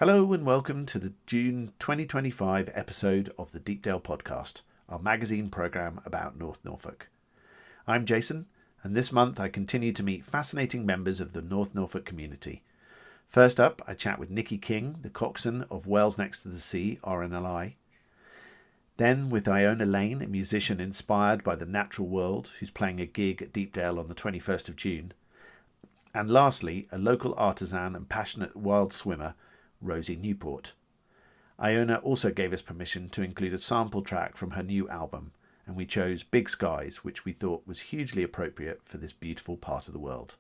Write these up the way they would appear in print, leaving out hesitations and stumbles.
Hello and welcome to the June 2025 episode of the Deepdale Podcast, our magazine programme about North Norfolk. I'm Jason, and this month I continue to meet fascinating members of the North Norfolk community. First up, I chat with Nicky King, the coxswain of Wells-next-the-Sea RNLI. Then with Iona Lane, a musician inspired by the natural world, who's playing a gig at Deepdale on the 21st of June. And lastly, a local artisan and passionate wild swimmer, Rosie Newport. Iona also gave us permission to include a sample track from her new album, and we chose Big Skies, which we thought was hugely appropriate for this beautiful part of the world.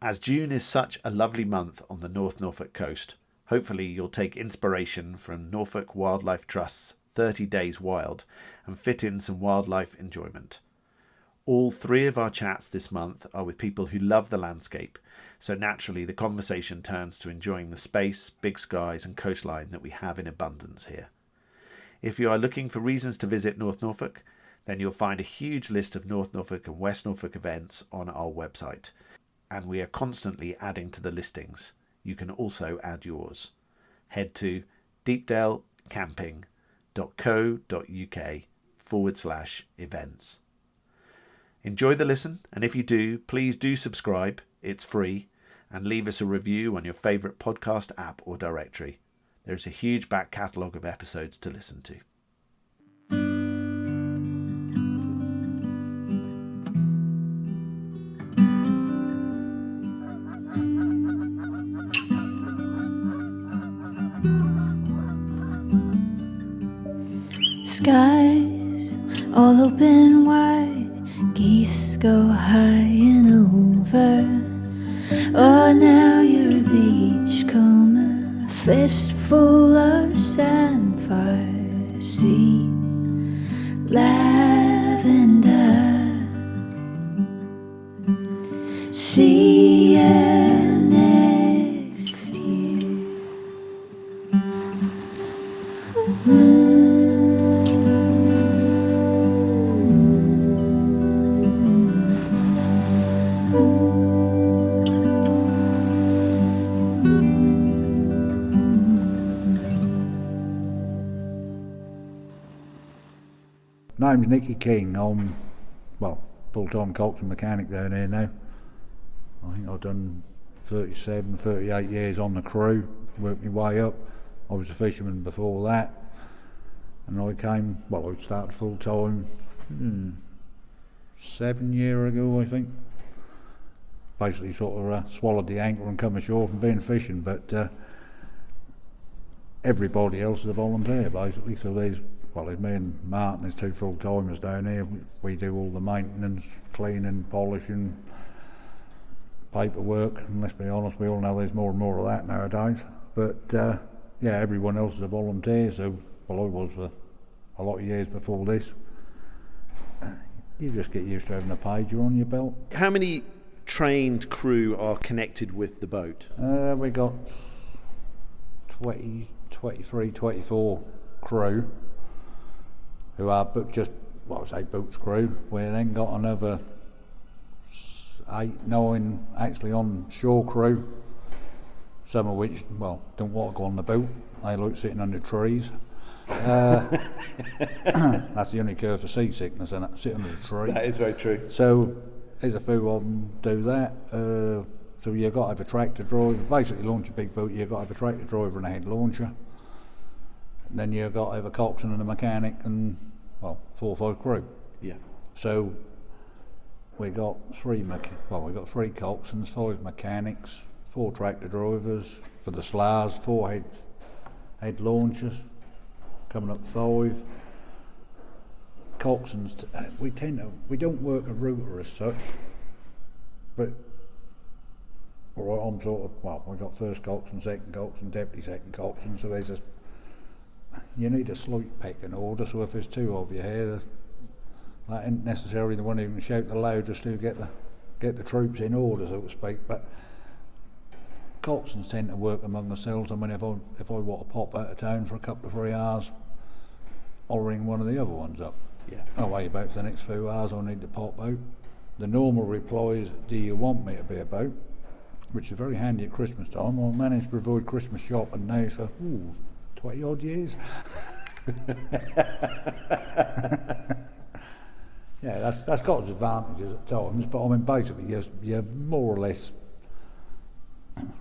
As June is such a lovely month on the North Norfolk coast, hopefully you'll take inspiration from Norfolk Wildlife Trust's 30 Days Wild and fit in some wildlife enjoyment. All three of our chats this month are with people who love the landscape, so naturally the conversation turns to enjoying the space, big skies and coastline that we have in abundance here. If you are looking for reasons to visit North Norfolk, then you'll find a huge list of North Norfolk and West Norfolk events on our website, and we are constantly adding to the listings. You can also add yours. Head to deepdalecamping.co.uk/events. Enjoy the listen, and if you do, please do subscribe, it's free, and leave us a review on your favourite podcast app or directory. There's a huge back catalogue of episodes to listen to. Skies all open wide, geese go high and over. Oh, now you're a beachcomber, fistful of samphire, sea, lavender, see you next year. Name's Nicky King. I'm, full-time coxswain mechanic down here now. I think I've done 38 years on the crew, worked my way up. I was a fisherman before that, and I started full-time 7 years ago, I think. Basically sort of swallowed the anchor and come ashore from being fishing, but everybody else is a volunteer basically, so there's me and Martin, there's two full-timers down here. We do all the maintenance, cleaning, polishing, paperwork, and let's be honest, we all know there's more and more of that nowadays. But everyone else is a volunteer, so I was for a lot of years before this. You just get used to having a pager on your belt. How many trained crew are connected with the boat? We got 23, 24 crew who are boats crew. We then got another 8, 9 actually on shore crew, some of which don't want to go on the boat. They like sitting under trees. That's the only cure for seasickness, isn't it? Sit under a tree. That is very true. So there's a few of them do that. So you've got to have a tractor driver. Basically launch a big boat, you've got to have a tractor driver and a head launcher. And then you've got to have a coxswain and a mechanic and 4 or 5 crew. Yeah. So we got 3 coxswains, 5 mechanics, 4 tractor drivers for the sloughs, 4 head launchers, coming up 5. Coxswains, we don't work a router as such, but we've got first coxswain, second coxswain, deputy second coxswain, so you need a slight pecking order, so if there's 2 of you here, that isn't necessarily the one who can shout the loudest to get the troops in order, so to speak. But coxswains tend to work among themselves. I mean, if I want to pop out of town for a couple of 3 hours, I'll ring one of the other ones up. Yeah. I'll wait about for the next few hours, I need to pop out. The normal reply is, do you want me to be about? which is very handy at Christmas time. I managed to avoid Christmas shopping now for 20 odd years. Yeah, that's got its advantages at times, but I mean basically you're more or less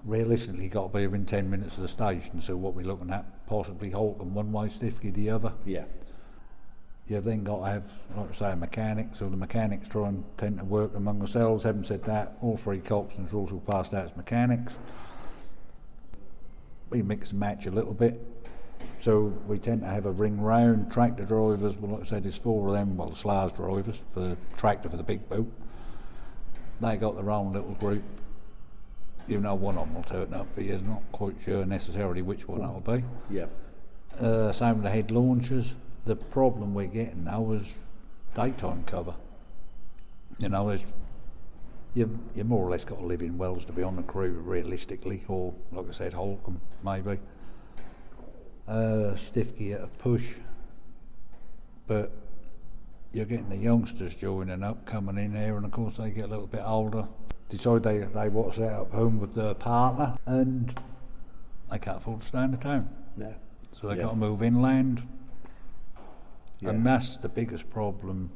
realistically got to be within 10 minutes of the station, so what we're looking at, possibly Holcombe one way, Stiffkey the other. Yeah. You've then got to have, like I say, a mechanic, so the mechanics try and tend to work among themselves. Having said that, all three Coxswains are also passed out as mechanics. We mix and match a little bit, so we tend to have a ring round. Tractor drivers, well, like I said, there's 4 of them, well, the Slayers drivers, for the tractor for the big boat. They got their own little group. You know, one of them will turn up, but you're not quite sure necessarily which one that'll be. Yeah. Same with the head launchers. The problem we're getting now is daytime cover. You know, you more or less got to live in Wells to be on the crew realistically, or like I said, Holcombe maybe. Stiffkey at a push, but you're getting the youngsters joining up, coming in there, and of course they get a little bit older. Decide they want to set up home with their partner, and they can't afford to stay in the town. No. So they got to move inland, Yeah. and that's the biggest problem.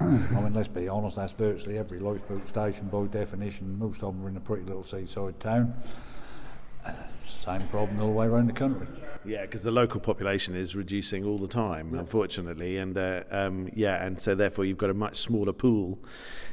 I mean, let's be honest, that's virtually every lifeboat station by definition. Most of them are in a pretty little seaside town. Same problem all the way around the country. Yeah, because the local population is reducing all the time, unfortunately, and and so therefore you've got a much smaller pool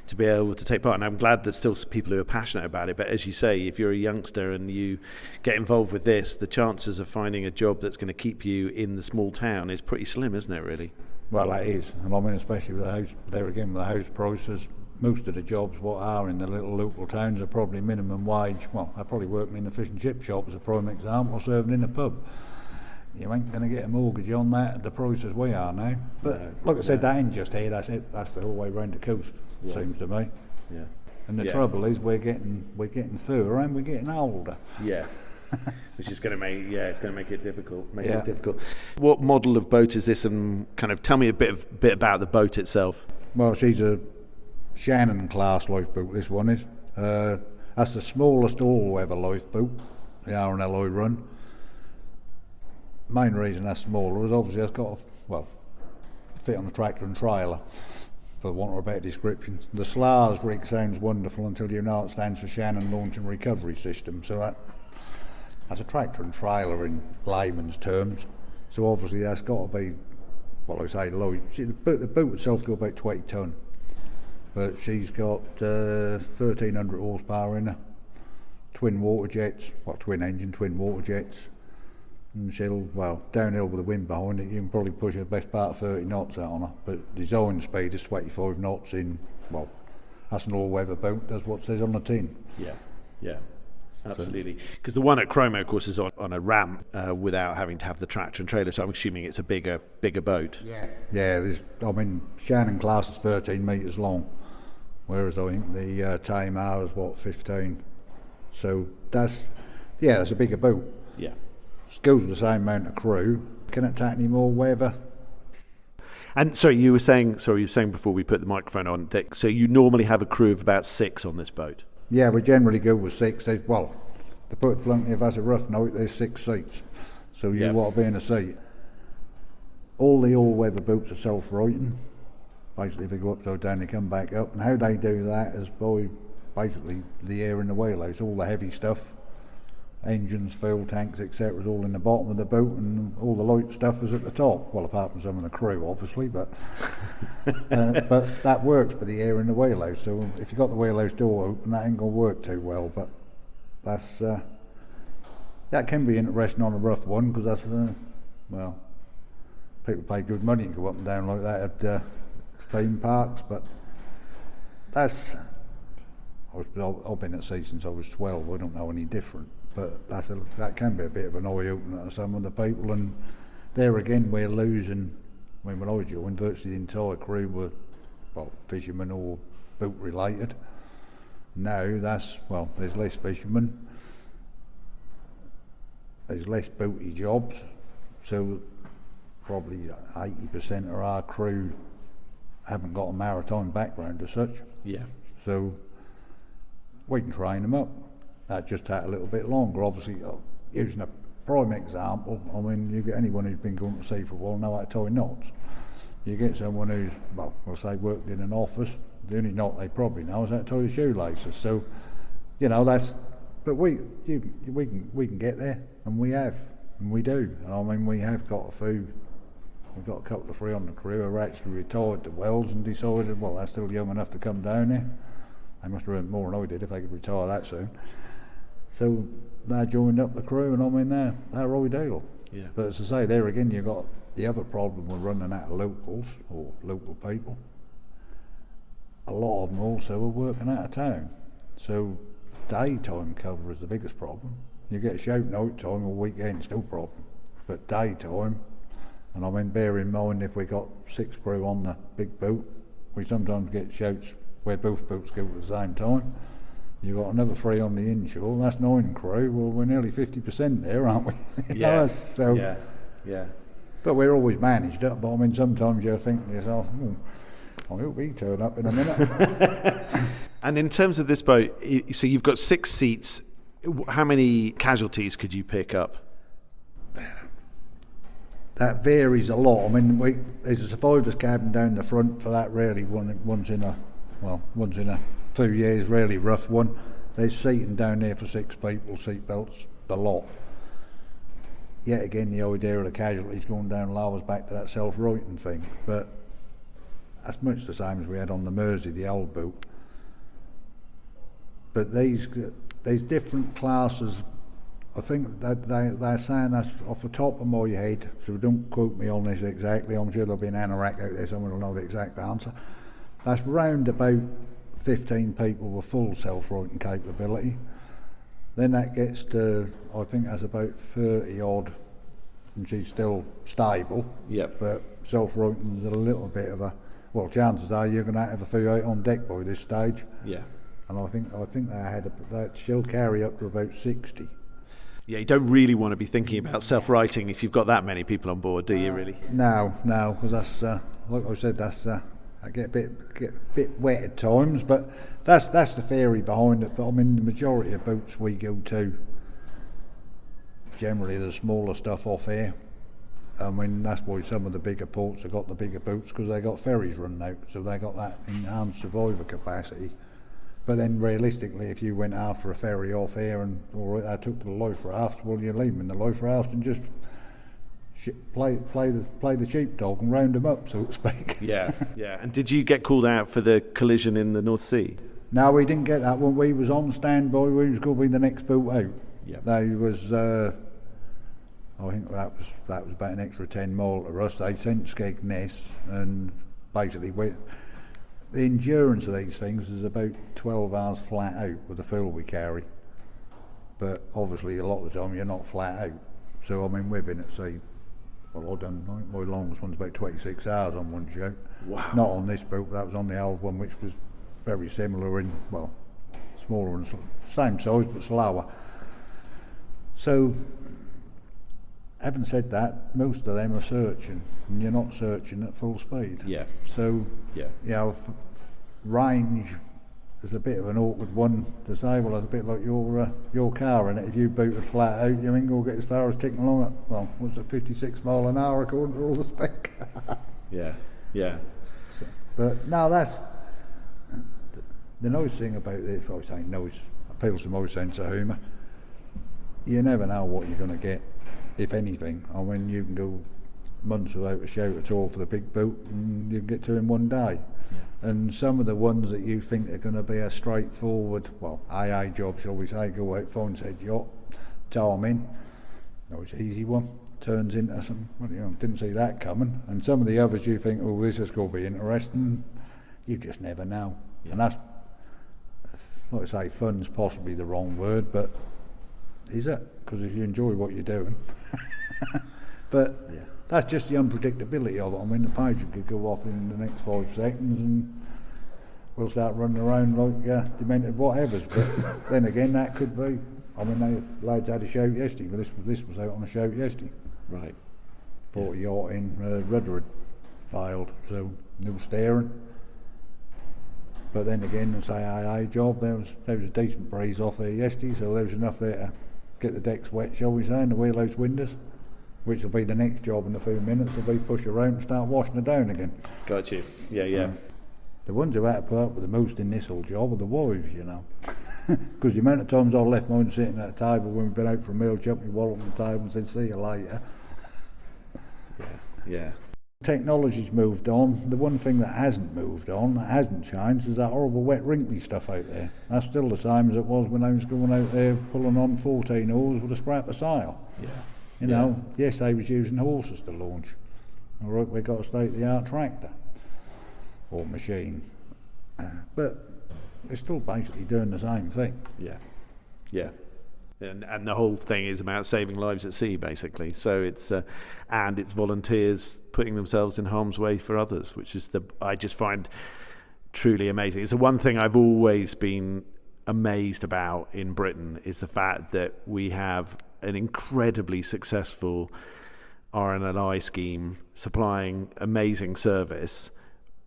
to be able to take part. And I'm glad there's still people who are passionate about it. But as you say, if you're a youngster and you get involved with this, the chances of finding a job that's going to keep you in the small town is pretty slim, isn't it? Really? Well, that is, and I mean, especially with the house. There again, with the house prices. Most of the jobs what are in the little local towns are probably minimum wage. Well, they're probably working in the fish and chip shop as a prime example, serving in a pub. You ain't going to get a mortgage on that at the prices we are now. But like I said, that ain't just here. That's it. That's the whole way around the coast. Seems to me. Yeah. And the trouble is, we're getting further and we're getting older. Yeah. Which is going to make it difficult. It difficult. What model of boat is this, and kind of tell me a bit about the boat itself? Well, she's a Shannon class lifeboat. This one is. That's the smallest all-weather lifeboat the RNLI run. Main reason that's smaller is obviously it's got fit on a tractor and trailer, for want of a better description. The Slayers rig sounds wonderful until you know it stands for Shannon Launch and Recovery System. So that's a tractor and trailer in layman's terms. So obviously that's got to be, well, I say light. The boat itself's got about 20 tonne, but she's got 1,300 horsepower in her. Twin water jets, twin engine, twin water jets. And she'll, downhill with the wind behind it, you can probably push the best part of 30 knots out on her. But design speed is 25 knots in, that's an all-weather boat, that's what it says on the tin. Yeah. Absolutely. Because the one at Cromer, of course, is on a ramp without having to have the tractor and trailer, so I'm assuming it's a bigger boat. Yeah, Shannon class is 13 metres long, whereas I think the Tamar is 15. So that's a bigger boat. Yeah. It goes with the same amount of crew. Can it take any more weather? And sorry, you were saying before we put the microphone on, that so you normally have a crew of about 6 on this boat? Yeah, we generally go with 6. To put it bluntly, if that's a rough note, there's 6 seats. So you want to be in a seat. All the all-weather boats are self-righting. Basically, if they go upside down, they come back up. And how they do that is by basically the air in the wheelhouse. All the heavy stuff, engines, fuel tanks, etc., is all in the bottom of the boat, and all the light stuff is at the top. Well, apart from some of the crew, obviously, but but that works for the air in the wheelhouse. So if you've got the wheelhouse door open, that ain't going to work too well. But that's that can be interesting on a rough one, because that's people pay good money to go up and down like that at theme parks. But that's I've been at sea since I was 12. I don't know any different. But that can be a bit of an eye-opener to some of the people, and there again we're losing. When I joined, virtually the entire crew were fishermen or boat related. Now there's less fishermen, there's less boaty jobs, so probably 80% of our crew haven't got a maritime background as such. Yeah. So we can train them up. That just take a little bit longer. Obviously, using a prime example, I mean, you get anyone who's been going to sea for a while know how to tie knots. You get someone who's, well, we'll say worked in an office, the only knot they probably know is how to tie the shoelaces. So, you know, but we can get there, and we have, and we do. I mean, we have got a few. We've got a couple of 3 on the crew who are actually retired to Wells and decided, well, they're still young enough to come down here. They must have earned more than I did if they could retire that soon. So they joined up the crew, and I mean, they're ideal. Yeah. But as I say, there again, you've got the other problem with running out of locals, or local people. A lot of them also are working out of town. So daytime cover is the biggest problem. You get a shout night time or weekend, still problem. But daytime, and I mean, bear in mind, if we got 6 crew on the big boat, we sometimes get shouts where both boats go at the same time. You've got another 3 on the inshore, that's 9 crew. Well, we're nearly 50% there, aren't we? Yeah. So, Yeah. but we're always managed up. But I mean, sometimes you think to yourself, I hope he turn up in a minute. And in terms of this boat, so you've got 6 seats. How many casualties could you pick up? That varies a lot. I mean, there's a survivor's cabin down the front for that. Rarely once in a few years, really rough one. There's seating down there for 6 people, seat belts, the lot. Yet again, the idea of the casualties going down low is back to that self-righting thing. But that's much the same as we had on the Mersey, the old boat. But there's different classes. I think that they're saying that's off the top of my head, so don't quote me on this exactly. I'm sure there'll be an anorak out there, someone will know the exact answer. That's round about 15 people with full self-righting capability. Then that gets to, I think that's about 30 odd, and she's still stable. Yep. But self-righting is a little bit of a, well, chances are you're going to have a few out on deck by this stage. Yeah. And I think they had that she'll carry up to about 60. Yeah, you don't really want to be thinking about self-righting if you've got that many people on board, do you really? No, because that's like I said, I get a bit wet at times, but that's the theory behind it. But I mean, the majority of boats we go to, generally the smaller stuff off here. I mean, that's why some of the bigger ports have got the bigger boats, because they got ferries running out, so they got that enhanced survivor capacity. But then realistically, if you went after a ferry off here and I took to the life raft, well, you leave them in the life raft and just play the sheepdog and round them up, so to speak. Yeah. And did you get called out for the collision in the North Sea? No, we didn't get that one. We was on standby. We was going to be the next boat out. Yeah. They was, I think that was about an extra 10 mile to us. They sent Skegness, and basically the endurance of these things is about 12 hours flat out with the fuel we carry. But obviously a lot of the time you're not flat out. So I mean, we've been at sea, well, I think my longest one's about 26 hours on one show. Wow. Not on this boat, but that was on the old one, which was very similar in, well, smaller and same size but slower. So having said that, most of them are searching, and you're not searching at full speed. Yeah. So, you know, range is a bit of an awkward one to say. Well, it's a bit like your car, and if you booted flat out, you ain't gonna get as far as ticking along at, well, what's it, 56 mile an hour according to all the spec. Yeah. So, but no, that's the nice thing about it. If I say nice, appeals to my sense of humour. You never know what you're going to get, if anything. I mean, you can go months without a shout at all for the big boat, and you can get to in one day. Yeah. And some of the ones that you think are going to be a straightforward, well, AA job, shall we say, go out, find said yacht, tow 'em in. No, it's an easy one. Turns into some, well, you know, didn't see that coming. And some of the others you think, oh, this is going to be interesting. You just never know. Yeah. And that's, like I say, fun's possibly the wrong word, but is it? Because if you enjoy what you're doing. But that's just the unpredictability of it. I mean, the page could go off in the next 5 seconds and we'll start running around like demented whatevers. But then again, that could be. I mean, the lads had a shout yesterday, but this was out on a shout yesterday. Right. Brought a yacht in, rudder had failed, so no steering. But then again, the CAA job, there was a decent breeze off there yesterday, so there was enough there to get the decks wet, shall we say, and the wheelhouse windows, which will be the next job in a few minutes, will be push around and start washing it down again. Got you. Yeah. The ones who had to put up with the most in this whole job are the wives, you know. Because the amount of times I've left mine sitting at a table when we've been out for a meal, jumped my wallet on the table and said, see you later. Yeah. Technology's moved on. The one thing that hasn't moved on, that hasn't changed, is that horrible wet wrinkly stuff out there. That's still the same as it was when I was going out there pulling on 14 oars with a scrap of sail. Yeah. You know, yes, they was using horses to launch. All right, we got a state-of-the-art tractor or machine, but they're still basically doing the same thing. Yeah. And the whole thing is about saving lives at sea, basically. So it's and it's volunteers putting themselves in harm's way for others, which is I just find truly amazing. It's the one thing I've always been amazed about in Britain, is the fact that we have an incredibly successful RNLI scheme supplying amazing service,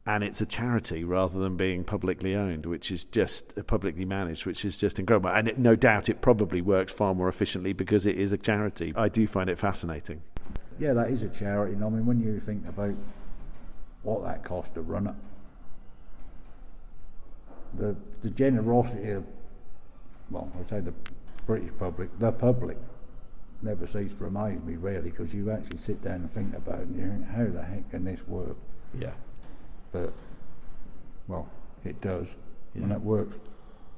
and it's a charity rather than being publicly owned, which is just publicly managed, which is just incredible. And no doubt it probably works far more efficiently because it is a charity. I do find it fascinating. Yeah, that is a charity. I mean, when you think about what that cost to run it, the generosity of, well, I say the British public, the public, never ceased to amaze me, really, because you actually sit down and think about it and you think, how the heck can this work? Yeah. But, well, it does, and it works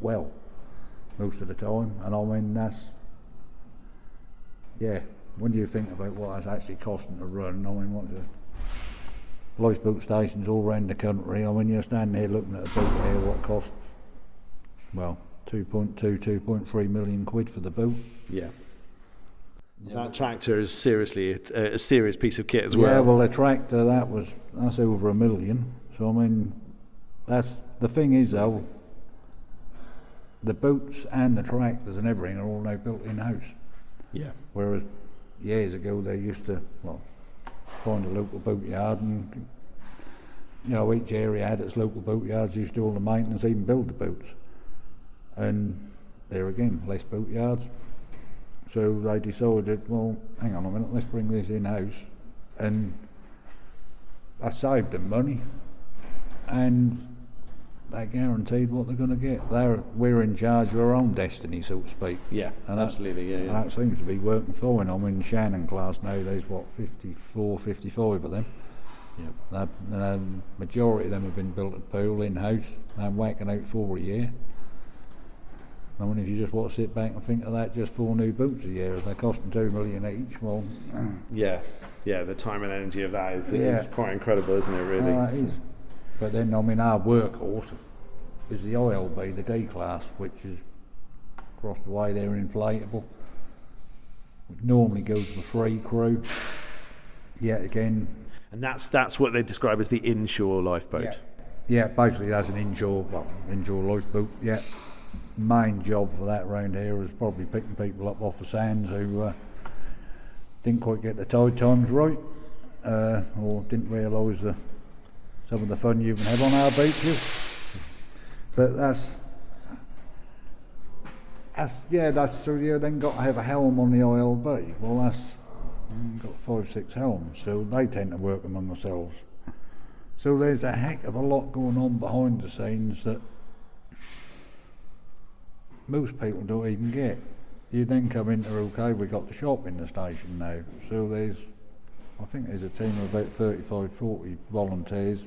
well most of the time. And I mean, when you think about what it's actually costing to run, I mean, what's the lifeboat stations all around the country, I mean, you're standing here looking at a boat here, what costs, well, 2.3 million quid for the boat. Yeah. That tractor is seriously a serious piece of kit as well. Yeah, well, the tractor, that's over $1 million. So, I mean, that's the thing is, though, the boats and the tractors and everything are all now built in-house. Yeah. Whereas years ago they used to, find a local boat yard, and, you know, each area had its local boat yards, used to do all the maintenance, even build the boats. And there again, less boat yards. So they decided, well, hang on a minute, let's bring this in-house, and that saved them money, and they guaranteed what they're going to get. We're in charge of our own destiny, so to speak. Yeah, and absolutely, and that seems to be working fine. I'm in Shannon class now, there's 54, 55 of them. Yeah. The majority of them have been built at pool, in-house, and whacking out 4 a year. I mean, if you just want to sit back and think of that, just 4 new boats a year, if they're costing $2 million each, well... Yeah, the time and energy of that is quite incredible, isn't it, really? It is. But then, I mean, our workhorse is the OLB, the D-class, which is across the way, they're inflatable. Which normally goes with 3 crew. Yet again... And that's what they describe as the inshore lifeboat? Yeah, basically that's an inshore lifeboat, yeah. Main job for that round here is probably picking people up off the sands who didn't quite get the tide times right, or didn't realise some of the fun you can have on our beaches. But that's so you then got to have a helm on the OLB. Well, that's got 5-6 helms, so they tend to work among themselves. So there's a heck of a lot going on behind the scenes that most people don't even get. You then come into, okay, we got the shop in the station now, so I think there's a team of about 35-40 volunteers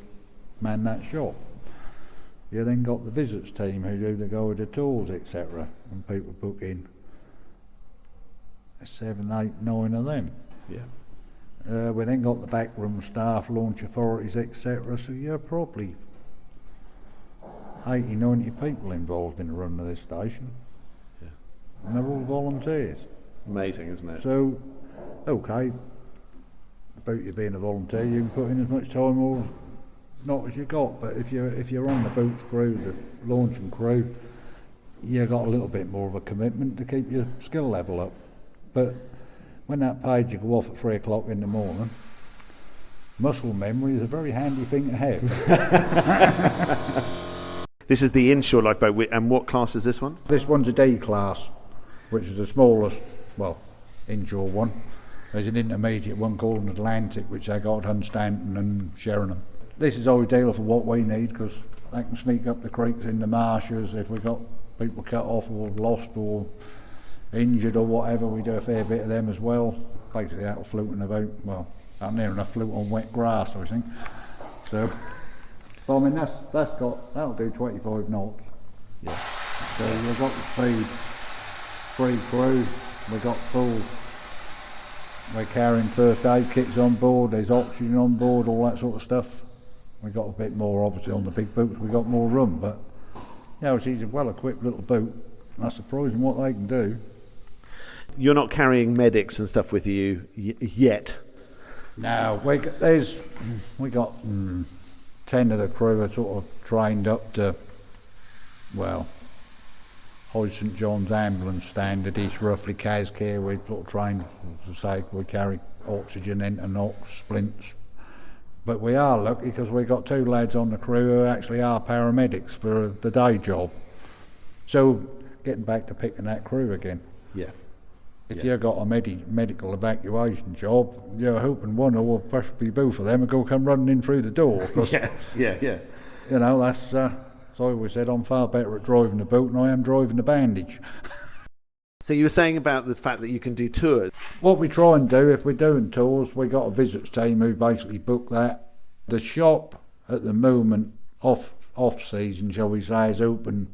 man that shop. You then got the visits team who do the guided tours, etc., and people book in. 7, 8, 9 of them. Yeah. We then got the backroom staff, launch authorities, etc., so you're probably 80, 90 people involved in the run of this station. Yeah. And they're all volunteers. Amazing, isn't it? So, okay, about you being a volunteer, you can put in as much time or not as you got, but if you're on the boat's crew, the launching crew, you got a little bit more of a commitment to keep your skill level up. But when that page you go off at 3 o'clock in the morning, muscle memory is a very handy thing to have. This is the inshore lifeboat, and what class is this one? This one's a D class, which is the smallest, well, inshore one. There's an intermediate one called an Atlantic, which they got at Hunstanton and Sheringham. This is ideal for what we need, because they can sneak up the creeks in the marshes. If we've got people cut off or lost or injured or whatever, we do a fair bit of them as well. Basically that'll float in about, well, out near enough float on wet grass, I think. So, but I mean that'll do 25 knots. Yeah. So we've got the speed, free crew, we've got full. We're carrying first aid kits on board, there's oxygen on board, all that sort of stuff. We've got a bit more, obviously, on the big boats, we've got more room, but, you know, it's a well-equipped little boat. That's surprising what they can do. You're not carrying medics and stuff with you yet? No, we got 10 of the crew are sort of trained up to, well, High St John's ambulance standard is roughly CAS care. We sort of trained, to say, we carry oxygen, internox, splints. But we are lucky because we've got 2 lads on the crew who actually are paramedics for the day job. So, getting back to picking that crew again. Yeah. If you've got a medical evacuation job, you're hoping one or preferably both of them will go come running in through the door. Yes, yeah. You know, that's... So I always said I'm far better at driving the boat than I am driving the bandage. So you were saying about the fact that you can do tours. What we try and do, if we're doing tours, we got a visits team who basically book that. The shop at the moment, off season, shall we say, is open,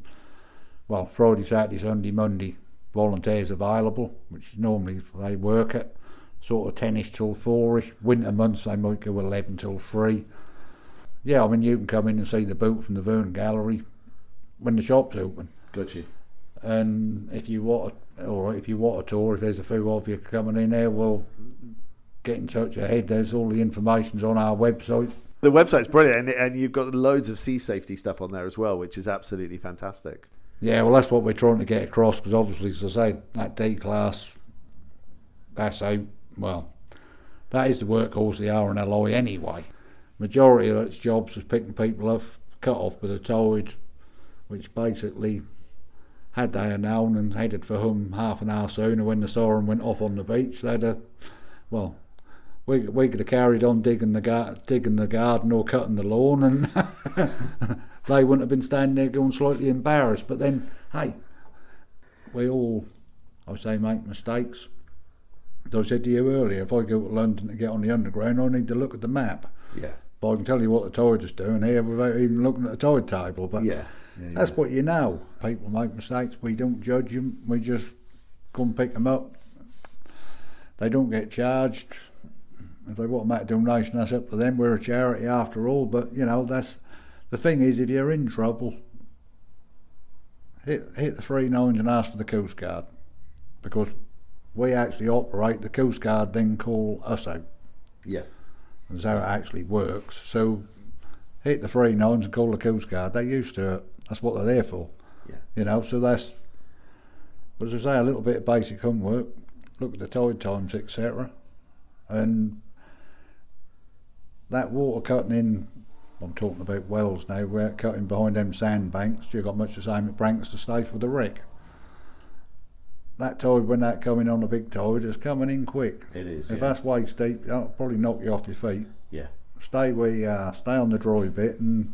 well, Friday, Saturday, Sunday, Monday, volunteers available, which is normally they work at sort of 10ish till 4ish. Winter months they might go 11 till 3. Yeah, I mean, you can come in and see the boat from the Verne Gallery when the shop's open. Got you. And if you want a tour, if there's a few of you coming in there, we'll get in touch ahead. There's all the information's on our website. The website's brilliant, and you've got loads of sea safety stuff on there as well, which is absolutely fantastic. Yeah, well, that's what we're trying to get across, because obviously, as I say, that D class, that's out, well, that is the workhorse of the RNLI anyway. Majority of its jobs is picking people up, cut off with a tide, which basically, had they known and headed for home half an hour sooner when the siren went off on the beach, they'd have, well, we could have carried on digging the garden or cutting the lawn, and they wouldn't have been standing there going slightly embarrassed. But then, hey, we all, I say, make mistakes. As I said to you earlier, if I go to London to get on the underground, I need to look at the map. Yeah. But I can tell you what the tide is doing here without even looking at the tide table. But that's what you know. People make mistakes. We don't judge them. We just go and pick them up. They don't get charged. If they want to make a donation, that's up to them. We're a charity after all. But, you know, that's the thing is, if you're in trouble, hit the 39s and ask for the Coast Guard. Because we actually operate, the Coast Guard then call us out. Yeah. That's how it actually works. So hit the 39s and call the Coast Guard. They're used to it. That's what they're there for. Yeah. You know, so that's, but as I say, a little bit of basic homework. Look at the tide times, etc. And that water cutting in, I'm talking about Wells now, we're cutting behind them sandbanks. You've got much the same at Branks to Staith with the wreck. That tide, when that coming on a big tide, is coming in quick. It is. If that's waist deep, that'll probably knock you off your feet. Yeah. Stay where you are, stay on the dry bit, and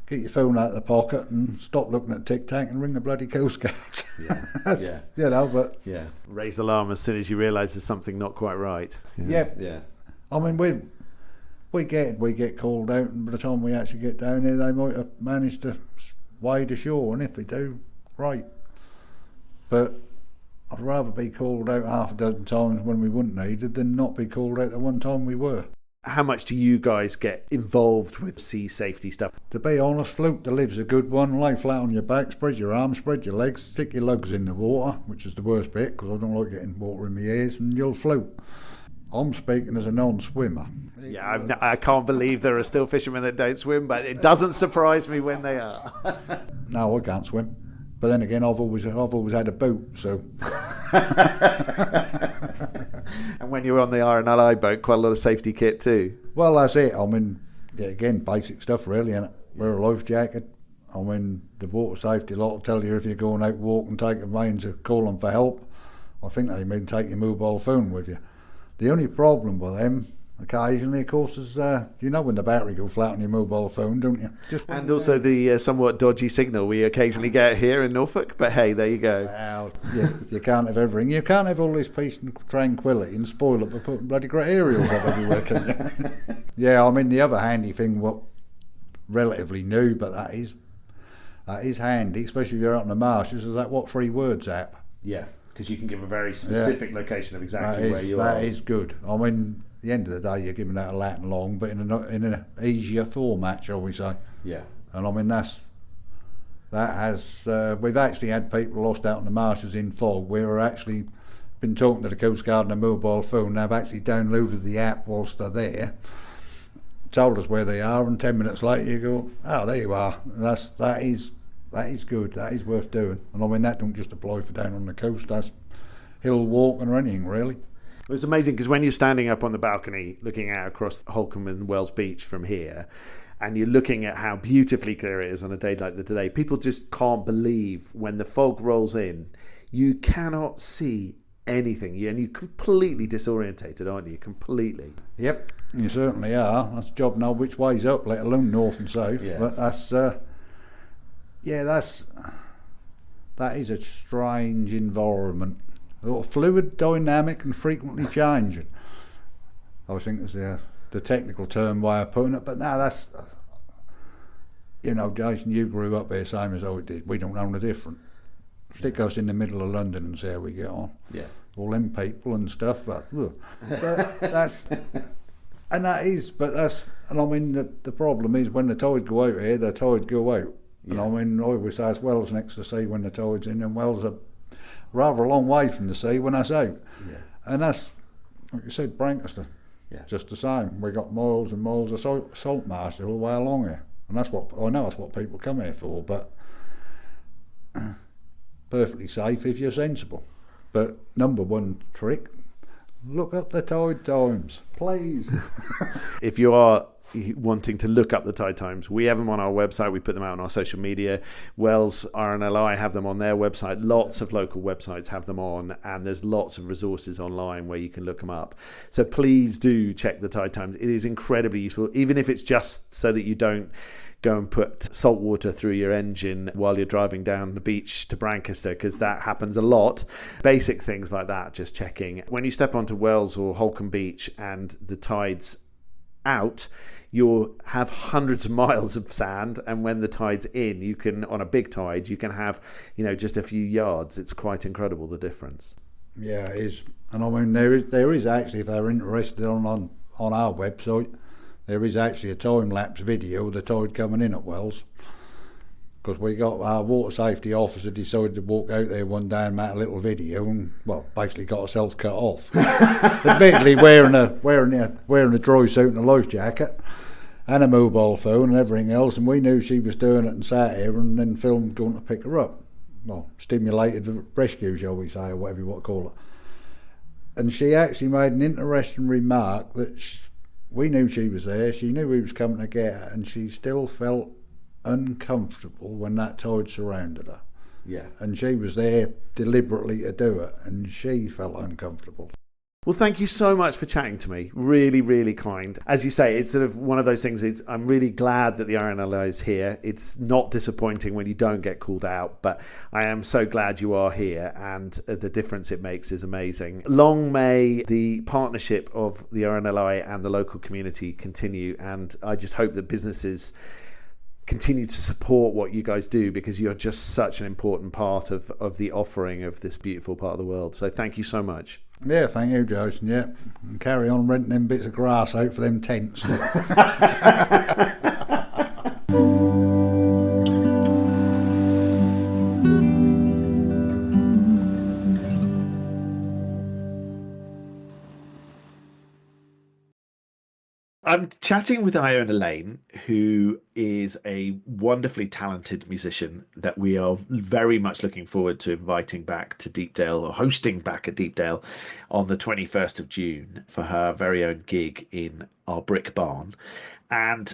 get your phone out of the pocket and stop looking at Tic Tac and ring the bloody Coast Guard. Yeah. Yeah. You know, but yeah. Raise the alarm as soon as you realise there's something not quite right. Yeah. Yeah. I mean, we get called out, and by the time we actually get down there, they might have managed to wade ashore, and if they do, right. But I'd rather be called out half a dozen times when we wouldn't need it than not be called out the one time we were. How much do you guys get involved with sea safety stuff? To be honest, float the live's a good one. Lay flat on your back, spread your arms, spread your legs, stick your lugs in the water, which is the worst bit because I don't like getting water in my ears, and you'll float. I'm speaking as a non-swimmer. Yeah, I can't believe there are still fishermen that don't swim, but it doesn't surprise me when they are. No, I can't swim. But then again, I've always had a boat, so. And when you're on the RNLI boat, quite a lot of safety kit too. Well, that's it. I mean, yeah, again, basic stuff really, innit? Wear a life jacket, I mean, the water safety lot will tell you if you're going out walking, take a main to call them for help. I think they mean take your mobile phone with you. The only problem with them, occasionally, of course, is you know when the battery goes flat on your mobile phone, don't you? And also the somewhat dodgy signal we occasionally get here in Norfolk. But hey, there you go. Well, you can't have everything. You can't have all this peace and tranquility and spoil it by putting bloody great aerials up everywhere, can you? Yeah, I mean, the other handy thing, what relatively new, but that is handy, especially if you're out in the marshes, is that what 3 words app. Yeah, because you can give a very specific location of exactly where you are. That is good. I mean, at the end of the day, you're giving that a Latin long, but in an easier format, shall we say. Yeah. And I mean, we've actually had people lost out in the marshes in fog. We've actually been talking to the Coast Guard on a mobile phone. They've actually downloaded the app whilst they're there, told us where they are, and 10 minutes later you go, oh, there you are. That is good. That is worth doing. And I mean, that don't just apply for down on the coast. That's hill walking or anything, really. It was amazing because when you're standing up on the balcony looking out across Holcombe and Wells Beach from here, and you're looking at how beautifully clear it is on a day like today, people just can't believe when the fog rolls in, you cannot see anything, and you're completely disorientated, aren't you? Completely. Yep, you certainly are. That's a job now which way's up, let alone north and south. Yeah. But that is a strange environment. A lot of fluid, dynamic and frequently changing. I think it's the technical term way of putting it, but now that's, you know, Jason, you grew up here same as I did. We don't know no different. Stick us in the middle of London and see how we get on. Yeah. All them people and stuff. But that's, and that is, but that's, and I mean, the problem is when the tide go out here, the tide go out. Yeah. And I mean, I always say it's Wells-next-the-Sea when the tide's in, and Wells are rather a long way from the sea when that's out. Yeah. And that's, like you said, Brancaster. Yeah. Just the same. We got miles and miles of salt marsh all the way along here. And that's what, I know that's what people come here for, but perfectly safe if you're sensible. But number one trick, look up the tide times, please. If you are wanting to look up the tide times, we have them on our website. We put them out on our social media. Wells RNLI have them on their website. Lots of local websites have them on, and there's lots of resources online where you can look them up. So please do check the tide times. It is incredibly useful, even if it's just so that you don't go and put salt water through your engine while you're driving down the beach to Brancaster, because that happens a lot. Basic things like that, just checking. When you step onto Wells or Holcombe Beach and the tide's out, you'll have hundreds of miles of sand, and when the tide's in, you can, on a big tide, you can have, you know, just a few yards. It's quite incredible, the difference. Yeah, it is. And I mean, there is actually, if they're interested on our website, there is actually a time-lapse video of the tide coming in at Wells, because we got our water safety officer decided to walk out there one day and make a little video, and well, basically got herself cut off. Admittedly, wearing a dry suit and a life jacket and a mobile phone and everything else, and we knew she was doing it and sat here and then filmed going to pick her up. Well, stimulated rescue, shall we say, or whatever you want to call it. And she actually made an interesting remark that we knew she was there, she knew we was coming to get her, and she still felt uncomfortable when that tide surrounded her. Yeah. And she was there deliberately to do it, and she felt uncomfortable. Well, thank you so much for chatting to me. Really, really kind. As you say, it's sort of one of those things. I'm really glad that the RNLI is here. It's not disappointing when you don't get called out, but I am so glad you are here, and the difference it makes is amazing. Long may the partnership of the RNLI and the local community continue, and I just hope that businesses continue to support what you guys do, because you're just such an important part of the offering of this beautiful part of the world. So thank you so much. Yeah, thank you, Jason. Yeah, and carry on renting them bits of grass out for them tents. I'm chatting with Iona Lane, who is a wonderfully talented musician that we are very much looking forward to inviting back to Deepdale, or hosting back at Deepdale on the 21st of June for her very own gig in our brick barn. And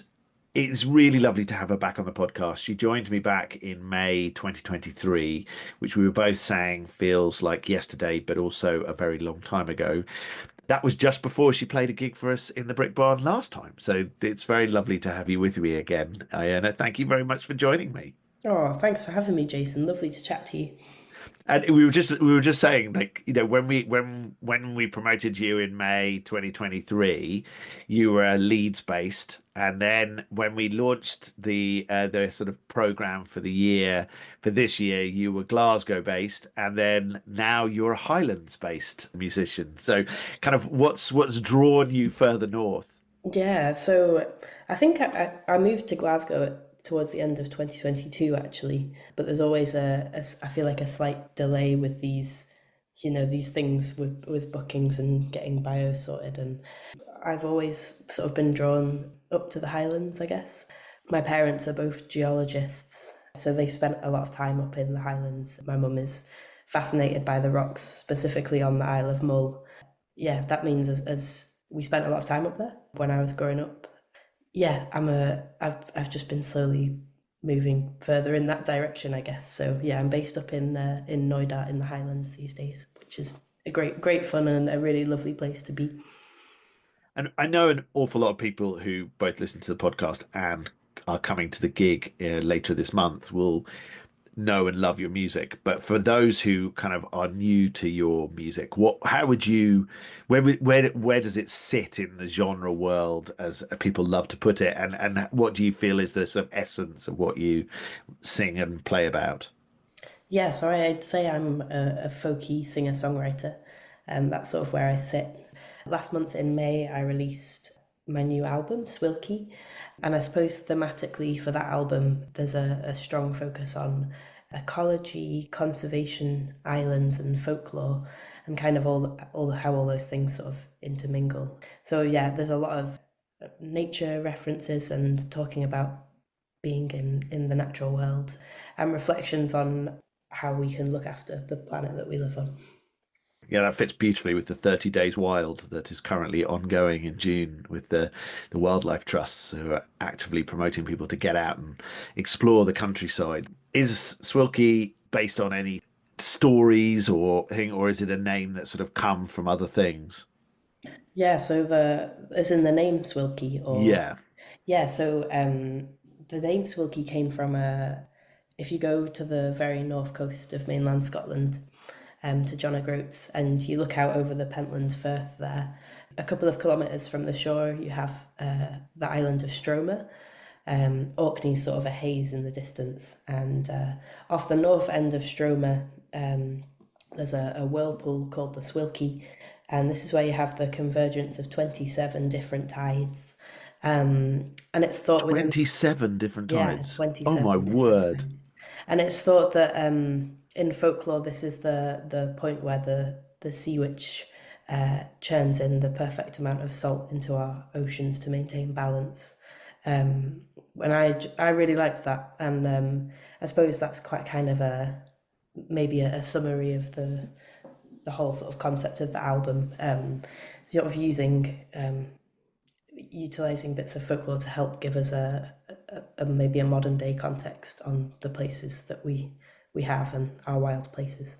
It's really lovely to have her back on the podcast. She joined me back in May 2023, which we were both saying feels like yesterday, but also a very long time ago. That was just before she played a gig for us in the Brick Barn last time. So it's very lovely to have you with me again, Iona. Thank you very much for joining me. Oh, thanks for having me, Jason. Lovely to chat to you. And we were just saying, like, when we promoted you in May 2023, you were Leeds based, and then when we launched the sort of program for the year for this year, you were Glasgow based, and then now you're a Highlands based musician. So, kind of what's drawn you further north? Yeah, so I think I moved to Glasgow towards the end of 2022 actually, but there's always I feel like a slight delay with these things with bookings and getting bio sorted, and I've always sort of been drawn up to the Highlands, I guess. My parents are both geologists, so they spent a lot of time up in the Highlands. My mum is fascinated by the rocks, specifically on the Isle of Mull. Yeah, that means as we spent a lot of time up there when I was growing up. Yeah, I've just been slowly moving further in that direction, I guess. So yeah, I'm based up in Noida in the Highlands these days, which is a great fun and a really lovely place to be. And I know an awful lot of people who both listen to the podcast and are coming to the gig later this month will know and love your music. But for those who kind of are new to your music, how would you, where does it sit in the genre world, as people love to put it, and what do you feel is the sort of essence of what you sing and play about? Yeah, so I'd say I'm a folky singer-songwriter, and that's sort of where I sit. Last month in May, I released my new album, Swilky, and I suppose thematically for that album, there's a strong focus on ecology, conservation, islands, and folklore, and kind of all how all those things sort of intermingle. So yeah, there's a lot of nature references and talking about being in the natural world, and reflections on how we can look after the planet that we live on. Yeah, that fits beautifully with the 30 Days Wild that is currently ongoing in June with the wildlife trusts who are actively promoting people to get out and explore the countryside. Is Swilky based on any stories or thing, or is it a name that sort of come from other things? Yeah, so as in the name Swilky, or Yeah. yeah, so the name Swilky came from if you go to the very north coast of mainland Scotland, to John O'Groats, and you look out over the Pentland Firth there, a couple of kilometres from the shore, you have the island of Stroma. Orkney's sort of a haze in the distance, and off the north end of Stroma, there's a whirlpool called the Swilky, and this is where you have the convergence of 27 different tides. And it's thought 27 different tides. 27 Oh my different word. tides. And it's thought that in folklore, this is the point where the sea witch churns in the perfect amount of salt into our oceans to maintain balance. And I really liked that, and I suppose that's quite kind of maybe a summary of the whole sort of concept of the album. Sort of utilizing bits of folklore to help give us a maybe a modern day context on the places that we have and our wild places.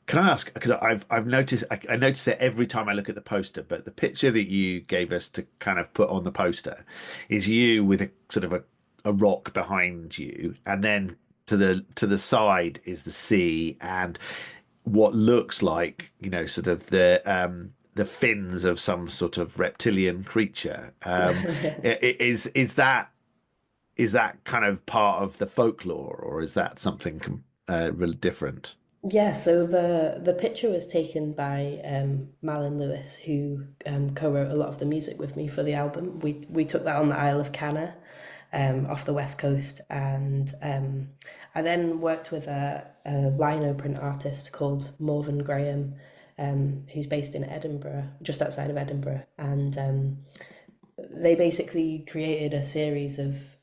Can I ask, because I've noticed, I notice it every time I look at the poster, but the picture that you gave us to kind of put on the poster is you with a sort of a rock behind you, and then to the side is the sea and what looks like, sort of the fins of some sort of reptilian creature. Is that kind of part of the folklore, or is that something really different? Yeah, so the picture was taken by Malin Lewis, who co-wrote a lot of the music with me for the album. We took that on the Isle of Canna, off the west coast, and I then worked with a lino print artist called Morven Graham, who's based in Edinburgh, just outside of Edinburgh, and they basically created a series of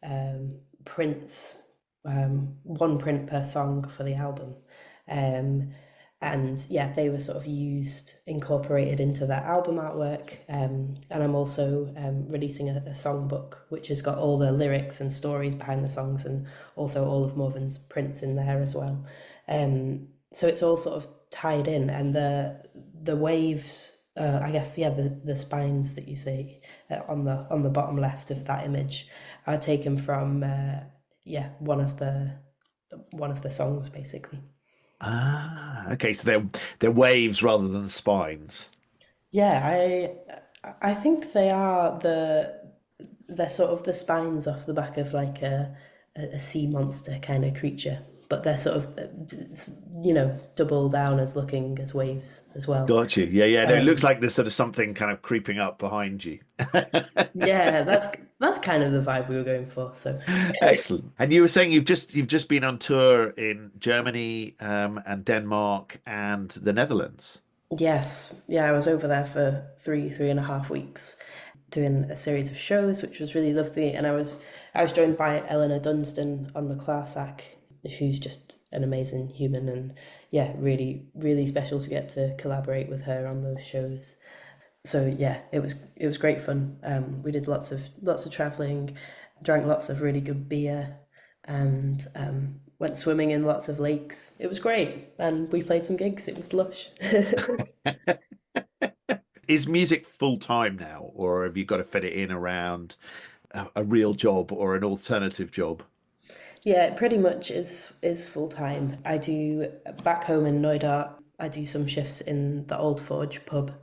prints, one print per song for the album. And yeah, they were sort of incorporated into that album artwork. And I'm also releasing a songbook, which has got all the lyrics and stories behind the songs, and also all of Morven's prints in there as well. So it's all sort of tied in, and the waves, I guess, yeah, the spines that you see on the bottom left of that image are taken from one of the songs, basically. Okay, so they're waves rather than spines. Yeah, I think they're sort of the spines off the back of like a sea monster kind of creature, but they're sort of double down as looking as waves as well. Got you. Yeah, yeah. No, it looks Um, like there's sort of something kind of creeping up behind you. yeah, that's kind of the vibe we were going for. So Excellent. And you were saying you've just been on tour in Germany, and Denmark and the Netherlands. yes, yeah, I was over there for 3.5 weeks doing a series of shows, which was really lovely. And I was joined by Eleanor Dunstan on the Clarsac, who's just an amazing human, and yeah, really, really special to get to collaborate with her on those shows. So yeah, it was great fun. We did lots of traveling, drank lots of really good beer, and went swimming in lots of lakes. It was great, and we played some gigs. It was lush. Is music full time now, or have you got to fit it in around a real job or an alternative job? Yeah, it pretty much is full time. I do back home in Noida. I do some shifts in the Old Forge pub,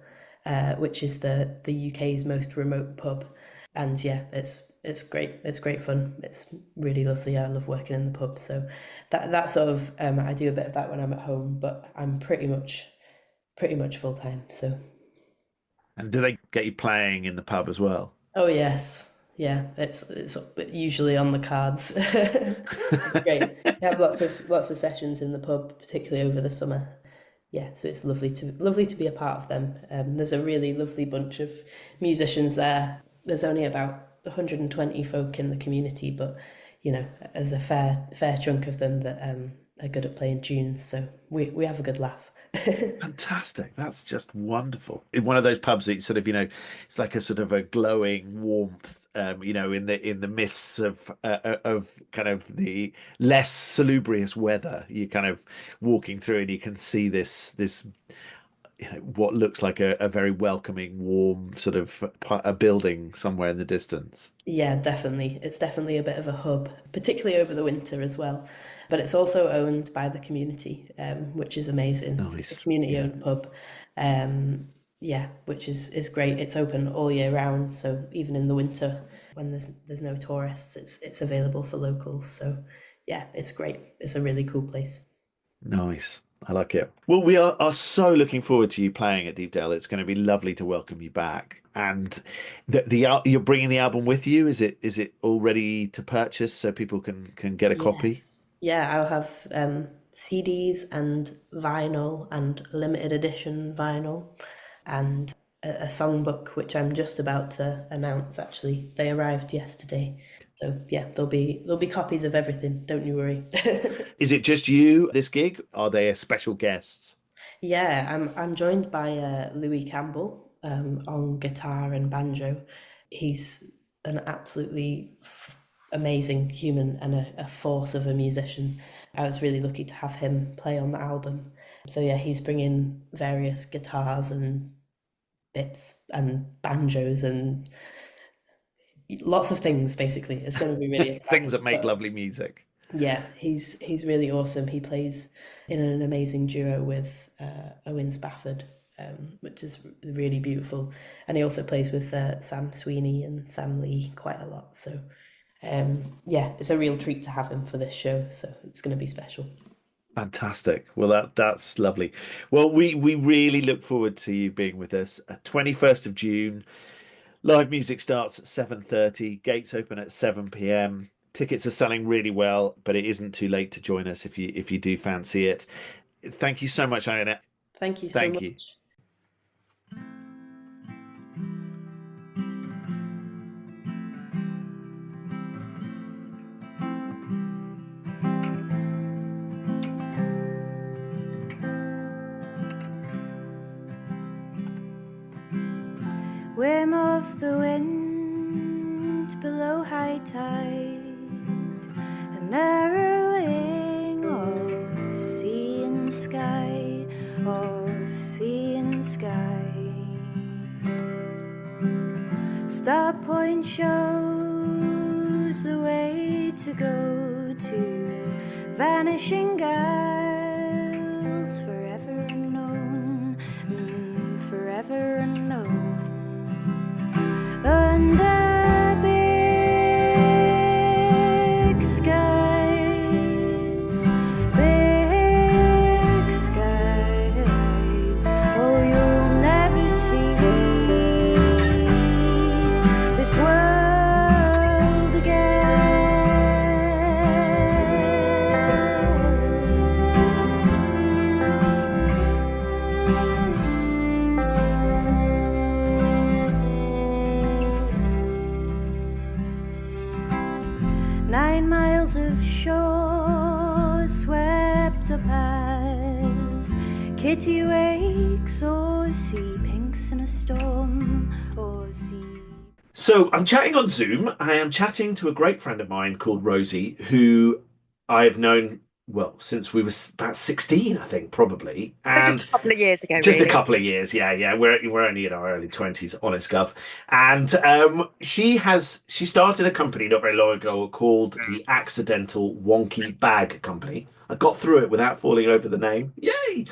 which is the UK's most remote pub, and yeah, it's great. It's great fun. It's really lovely. I love working in the pub. So that sort of I do a bit of that when I'm at home, but I'm pretty much full time. So And do they get you playing in the pub as well? oh yes, yeah, it's usually on the cards. It's great. They have lots of sessions in the pub, particularly over the summer. Yeah, so it's lovely to be a part of them. There's a really lovely bunch of musicians there. There's only about 120 folk in the community, but there's a fair chunk of them that are good at playing tunes. So we have a good laugh. Fantastic. That's just wonderful. In one of those pubs that sort of, it's like a sort of a glowing warmth, in the midst of kind of the less salubrious weather. You kind of walking through and you can see this what looks like a very welcoming, warm sort of a building somewhere in the distance. Yeah, definitely. It's definitely a bit of a hub, particularly over the winter as well. But it's also owned by the community, which is amazing. So it's a Nice. Yeah. community-owned pub, yeah, which is great. It's open all year round, so even in the winter when there's no tourists, it's available for locals. So yeah, it's great. It's a really cool place. Nice. I like it. Well, we are so looking forward to you playing at Deepdale. It's going to be lovely to welcome you back. And you're bringing the album with you. Is it all ready to purchase so people can get a copy? Yes. Yeah, I'll have CDs and vinyl and limited edition vinyl and a songbook, which I'm just about to announce actually. They arrived yesterday. So yeah, there'll be copies of everything, don't you worry. Is it just you this gig? Are there special guests? Yeah, I'm joined by Louis Campbell on guitar and banjo. He's an absolutely amazing human and a force of a musician. I was really lucky to have him play on the album. So yeah, he's bringing various guitars and bits and banjos and lots of things. Basically, it's going to be really Things exciting. that make But lovely music. yeah, he's really awesome. He plays in an amazing duo with Owen Spafford, which is really beautiful. And he also plays with Sam Sweeney and Sam Lee quite a lot. So yeah, it's a real treat to have him for this show. So it's going to be special. Fantastic. Well, that's lovely. Well, we really look forward to you being with us. 21st of June. Live music starts at 7:30. Gates open at 7 p.m. Tickets are selling really well, but it isn't too late to join us if you do fancy it. Thank you so much, Iona. Thank you so Thank you. much. whim of the wind below high tide, a narrowing of sea and sky, of sea and sky. Star Point shows the way to go to vanishing isles, forever unknown, forever unknown. Under big skies, big skies. Oh, you'll never see this world again. 9 miles of shore swept up as kitty wakes, or sea pinks in a storm, or sea. So I'm chatting on Zoom. I am chatting to a great friend of mine called Rosie, who I've known, well, since we were about 16, I think, probably. And just a couple of years ago, just really. a couple of years, yeah. We're only in our early 20s, honest gov. And she started a company not very long ago called the Accidental Wonky Bag Company. I got through it without falling over the name. Yay!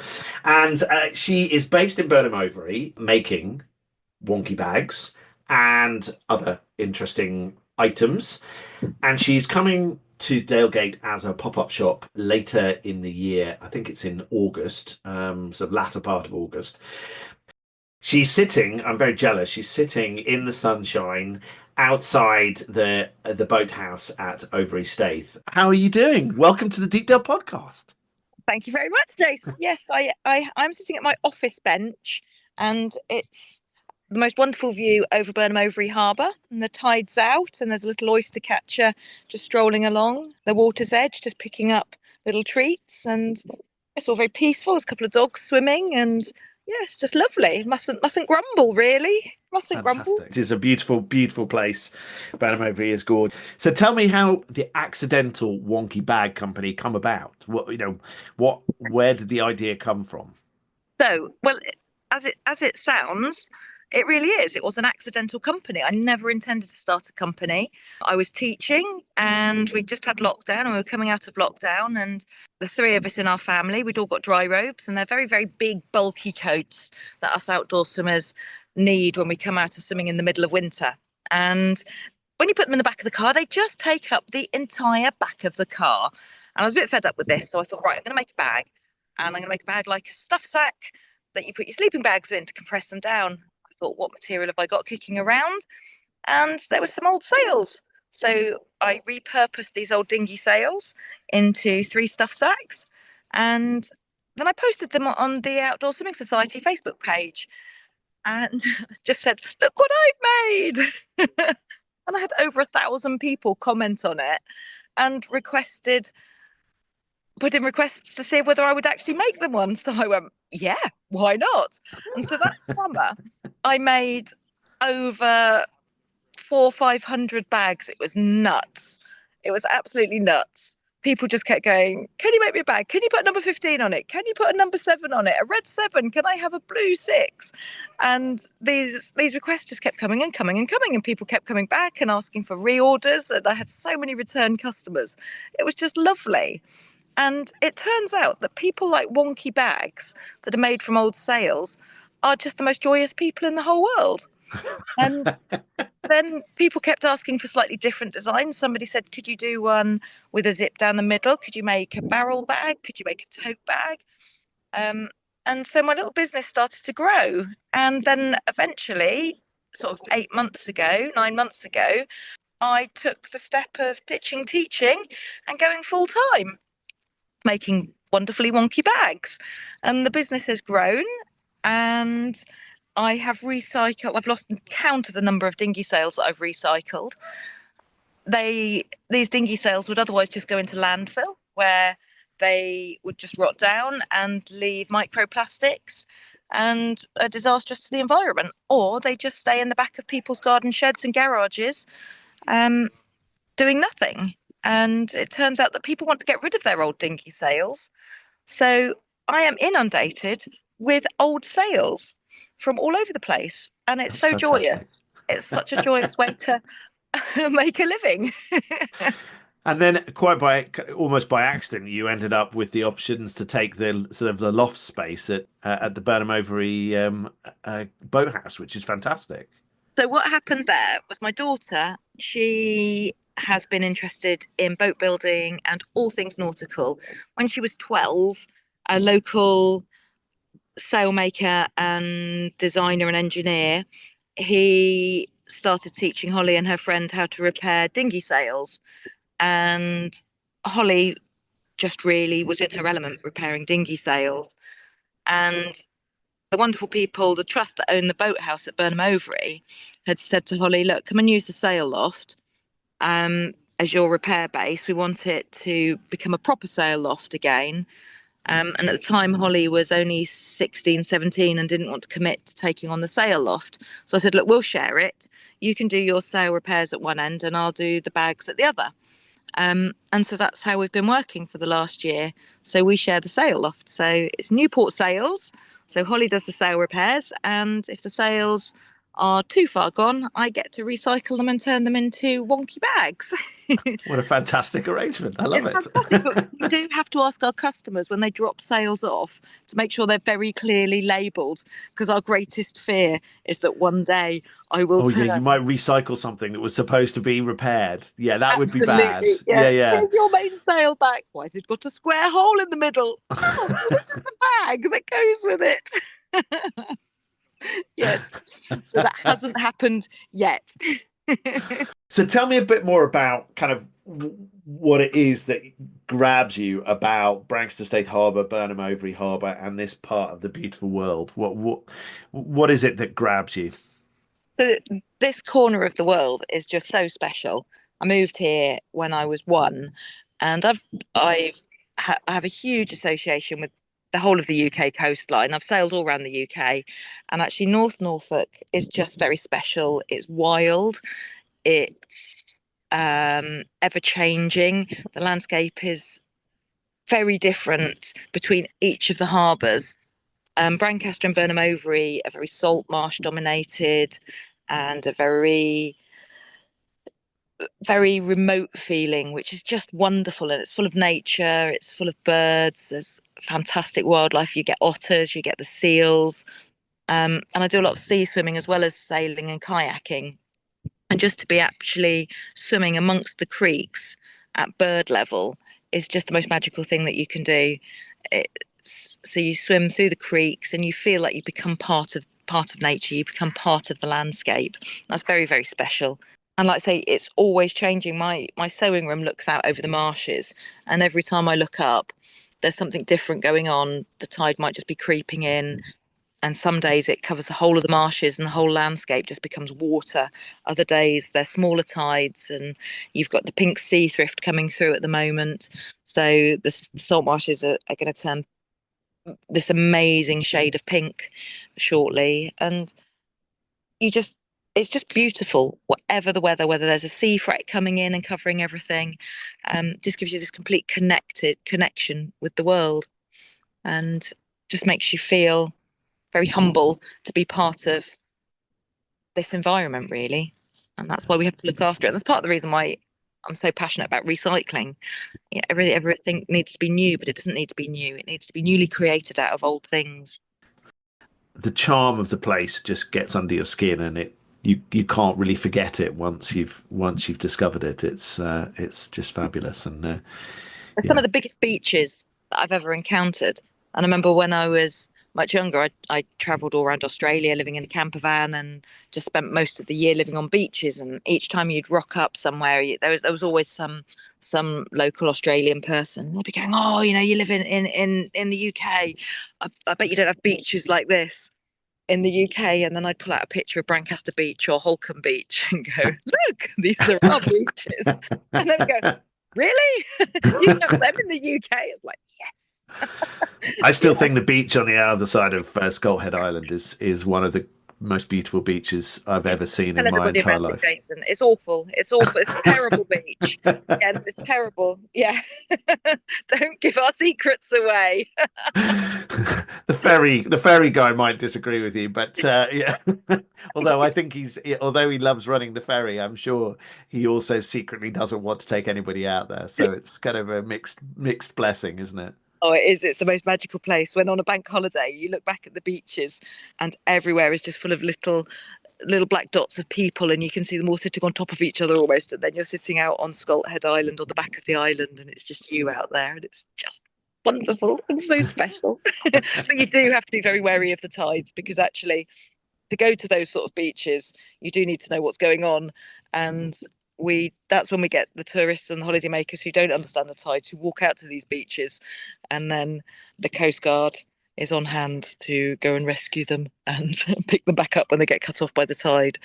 And she is based in Burnham Overy, making wonky bags and other interesting items. And she's coming to Dalegate as a pop-up shop later in the year. I think it's in August, so latter part of August. She's sitting, I'm very jealous, she's sitting in the sunshine outside the boathouse at Overy Staithe. How are you doing? Welcome to the Deepdale Podcast. Thank you very much, Jason. Yes, I'm sitting at my office bench, and it's the most wonderful view over Burnham Overy Harbour, and the tide's out, and there's a little oyster catcher just strolling along the water's edge, just picking up little treats, and it's all very peaceful. There's a couple of dogs swimming, and yeah, it's just lovely. Mustn't grumble, really. Mustn't grumble. It is a beautiful, beautiful place. Burnham Overy is gorgeous. So tell me how the Accidental Wonky Bag Company come about. Where did the idea come from? So, well, as it sounds, it really is. It was an accidental company. I never intended to start a company. I was teaching, and we just had lockdown, and we were coming out of lockdown, and the three of us in our family, we'd all got dry robes, and they're very, very big, bulky coats that us outdoor swimmers need when we come out of swimming in the middle of winter. And when you put them in the back of the car, they just take up the entire back of the car. And I was a bit fed up with this, so I thought, right, I'm going to make a bag, and I'm going to make a bag like a stuff sack that you put your sleeping bags in to compress them down. Thought, what material have I got kicking around? And there were some old sails. So I repurposed these old dinghy sails into 3 stuff sacks. And then I posted them on the Outdoor Swimming Society Facebook page. And just said, look what I've made. And I had over 1,000 people comment on it and put in requests to see whether I would actually make them one. So I went, yeah, why not? And so that summer, I made over 400 or 500 bags. It was nuts. It was absolutely nuts. People just kept going, can you make me a bag? Can you put number 15 on it? Can you put a number 7 on it? A red 7? Can I have a blue 6? And these requests just kept coming and coming and coming, and people kept coming back and asking for reorders. And I had so many return customers. It was just lovely. And it turns out that people like wonky bags that are made from old sails are just the most joyous people in the whole world. And then people kept asking for slightly different designs. Somebody said, could you do one with a zip down the middle? Could you make a barrel bag? Could you make a tote bag? And so my little business started to grow. And then eventually, sort of 9 months ago, I took the step of ditching teaching and going full time, making wonderfully wonky bags. And the business has grown, and I have recycled. I've lost count of the number of dinghy sails that I've recycled. These dinghy sails would otherwise just go into landfill, where they would just rot down and leave microplastics. and are disastrous to the environment, or they just stay in the back of people's garden sheds and garages, doing nothing. And it turns out that people want to get rid of their old dinghy sails. So I am inundated with old sails from all over the place. And it's so joyous. It's such a joyous way to make a living. And then almost by accident, you ended up with the options to take the sort of the loft space at the Burnham Overy boathouse, which is fantastic. So what happened there was my daughter, she has been interested in boat building and all things nautical. When she was 12, a local sailmaker and designer and engineer, he started teaching Holly and her friend how to repair dinghy sails. And Holly just really was in her element repairing dinghy sails. And the wonderful people, the trust that owned the boathouse at Burnham Overy, had said to Holly, look, come and use the sail loft as your repair base. We want it to become a proper sail loft again. And at the time, Holly was only 16, 17 and didn't want to commit to taking on the sail loft. So I said, look, we'll share it. You can do your sail repairs at one end and I'll do the bags at the other. And so that's how we've been working for the last year. So we share the sail loft. So it's Newport sails. So Holly does the sail repairs, and if the sails are too far gone, I get to recycle them and turn them into wonky bags. What a fantastic arrangement. I love it. Fantastic, but we do have to ask our customers when they drop sails off to make sure they're very clearly labelled, because our greatest fear is that one day I will you might recycle something that was supposed to be repaired. Yeah, that would be bad. Yeah. Yeah. Here's your main sail back. Why has it got a square hole in the middle? Oh, this is the bag that goes with it. Yes. So that hasn't happened yet. So tell me a bit more about kind of what it is that grabs you about Branxton State Harbour, Burnham Overy Harbour, and this part of the beautiful world. What is it that grabs you? This corner of the world is just so special. I moved here when I was 1, and I have a huge association with the whole of the UK coastline. I've sailed all around the UK, and actually North Norfolk is just very special. It's wild. It's ever changing. The landscape is very different between each of the harbours. Brancaster and Burnham Overy are very salt marsh dominated and a very, very remote feeling, which is just wonderful. And it's full of nature, it's full of birds, there's fantastic wildlife. You get otters, you get the seals. And I do a lot of sea swimming as well as sailing and kayaking. And just to be actually swimming amongst the creeks at bird level is just the most magical thing that you can do. So you swim through the creeks and you feel like you become part of nature, you become part of the landscape. That's very, very special. And like I say, it's always changing. My sewing room looks out over the marshes, and every time I look up, there's something different going on. The tide might just be creeping in, and some days it covers the whole of the marshes and the whole landscape just becomes water. Other days they're smaller tides, and you've got the pink sea thrift coming through at the moment. So the salt marshes are going to turn this amazing shade of pink shortly, and it's just beautiful, whatever the weather, whether there's a sea fret coming in and covering everything. Just gives you this complete connection with the world, and just makes you feel very humble to be part of this environment, really. And that's why we have to look after it. And that's part of the reason why I'm so passionate about recycling. Yeah, everything needs to be new, but it doesn't need to be new. It needs to be newly created out of old things. The charm of the place just gets under your skin, and you can't really forget it once you've discovered it. It's just fabulous. And some of the biggest beaches that I've ever encountered. And I remember when I was much younger, I travelled all around Australia living in a camper van and just spent most of the year living on beaches. And each time you'd rock up somewhere, there was always some local Australian person. They'd be going, "Oh, you live in the UK. I bet you don't have beaches like this in the UK." And then I'd pull out a picture of Brancaster Beach or Holcombe Beach and go, "Look, these are our beaches." And then go, "Really? You have them in the UK?" It's like, yes. I still think the beach on the other side of Scolt Island is one of the most beautiful beaches I've ever seen in my Everybody entire about it, life. Jason. It's awful. It's awful. It's a terrible beach. Yeah, it's terrible. Yeah. Don't give our secrets away. The ferry guy might disagree with you, but yeah. Although I think although he loves running the ferry, I'm sure he also secretly doesn't want to take anybody out there. So it's kind of a mixed blessing, isn't it? Oh, it is. It's the most magical place. When on a bank holiday, you look back at the beaches and everywhere is just full of little black dots of people, and you can see them all sitting on top of each other almost. And then you're sitting out on Scolt Island on the back of the island, and it's just you out there, and it's just wonderful and so special. But you do have to be very wary of the tides, because actually to go to those sort of beaches, you do need to know what's going on. And that's when we get the tourists and the holiday makers who don't understand the tides, who walk out to these beaches, and then the Coast Guard is on hand to go and rescue them and pick them back up when they get cut off by the tide.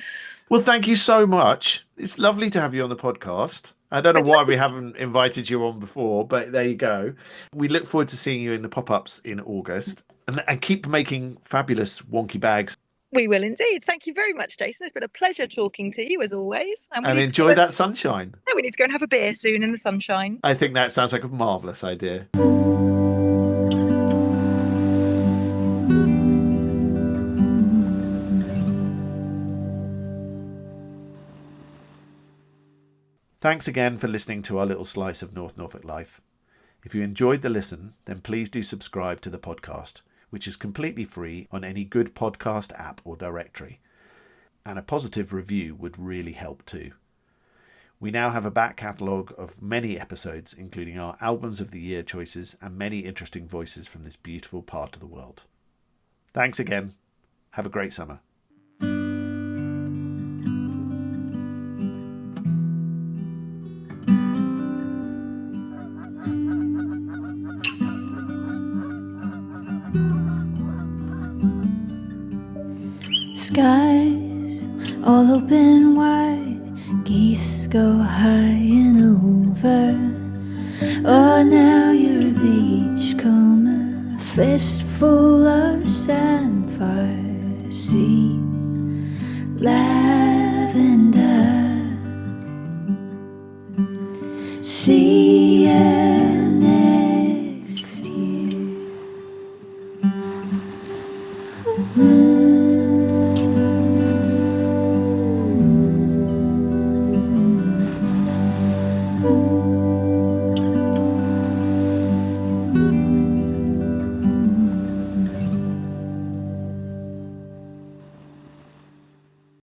Well, thank you so much. It's lovely to have you on the podcast. I don't know why we haven't invited you on before, but there you go. We look forward to seeing you in the pop-ups in August, and keep making fabulous wonky bags. We will indeed. Thank you very much, Jason. It's been a pleasure talking to you as always. And enjoy that sunshine. No, we need to go and have a beer soon in the sunshine. I think that sounds like a marvellous idea. Thanks again for listening to our little slice of North Norfolk life. If you enjoyed the listen, then please do subscribe to the podcast, which is completely free on any good podcast app or directory. And a positive review would really help too. We now have a back catalogue of many episodes, including our Albums of the Year choices and many interesting voices from this beautiful part of the world. Thanks again. Have a great summer. Skies all open wide, geese go high and over. Oh, now you're a beachcomber, fistful of sandfire, sea, lavender, sea.